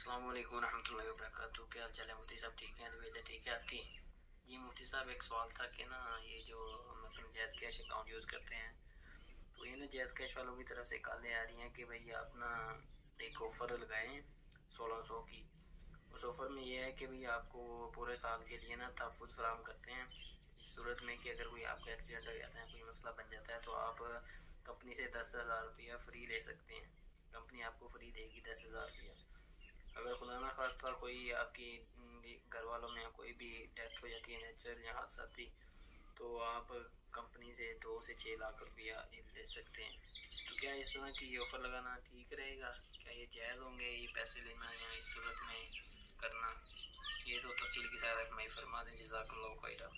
अस्सलाम वालेकुम रहमतुल्लाहि व बरकातुहू। क्या हाल चाल है मुफ्ती साहब? ठीक है, तबीयत ठीक है आपकी? जी मुफ्ती साहब, एक सवाल था कि ना ये जो हम अपने जैज़ कैश अकाउंट यूज़ करते हैं तो ये ना जैज़ कैश वालों की तरफ से कॉलें आ रही हैं कि भाई आप ना एक ऑफ़र लगाएं 1600 की। उस ऑफ़र में ये है कि भाई आपको पूरे साल के लिए ना तहफ़्फ़ुज़ फ़राहम करते हैं। इस सूरत में कि अगर कोई आपका एक्सीडेंट हो जाता है, कोई मसला बन जाता है तो आप कंपनी से 10,000 रुपया फ़्री ले सकते हैं। कंपनी आपको फ्री देगी 10,000 रुपया। अगर खुदा ना खास्ता कोई आपकी घर वालों में कोई भी डेथ हो जाती है नेचुरल या हादसाती, तो आप कंपनी से 2 से 6 लाख रुपया ले सकते हैं। तो क्या इस तरह की ऑफ़र लगाना ठीक रहेगा? क्या ये जायज़ होंगे ये पैसे लेना या इस सूरत में करना? ये तो तफसील की सारा मैं फरमा दें। जज़ाकल्लाहु खैरा।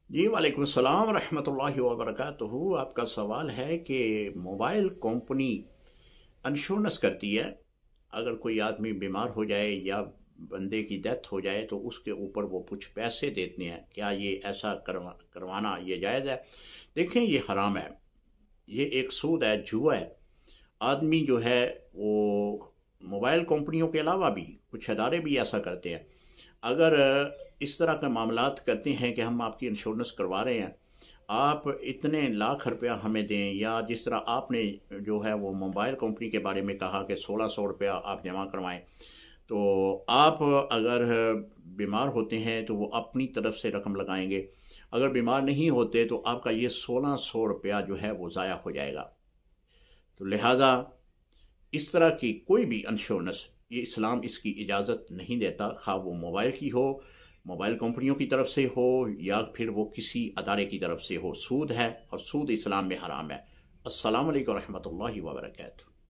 जी वालेकुम सलाम रहमतुल्लाहि व बरकातुहू। आपका सवाल है कि मोबाइल कंपनी इंश्योरेंस करती है, अगर कोई आदमी बीमार हो जाए या बंदे की डेथ हो जाए तो उसके ऊपर वो कुछ पैसे देते हैं। क्या ये ऐसा करवाना ये जायज़ है? देखें, ये हराम है, ये एक सूद है, जुआ है। आदमी जो है वो मोबाइल कंपनियों के अलावा भी कुछ अदारे भी ऐसा करते हैं। अगर इस तरह के मामलात करते हैं कि हम आपकी इंश्योरेंस करवा रहे हैं, आप इतने लाख रुपया हमें दें, या जिस तरह आपने जो है वो मोबाइल कंपनी के बारे में कहा कि 1600 रुपया आप जमा करवाएं, तो आप अगर बीमार होते हैं तो वो अपनी तरफ से रकम लगाएंगे। अगर बीमार नहीं होते तो आपका ये 1600 रुपया जो है वो ज़ाया हो जाएगा। तो लिहाजा इस तरह की कोई भी इंश्योरेंस, ये इस्लाम इसकी इजाज़त नहीं देता, खा वो मोबाइल की हो, मोबाइल कंपनियों की तरफ से हो, या फिर वो किसी अदारे की तरफ से हो। सूद है और सूद इस्लाम में हराम है। अस्सलाम वालेकुम रहमतुल्लाहि व बरकातुहू।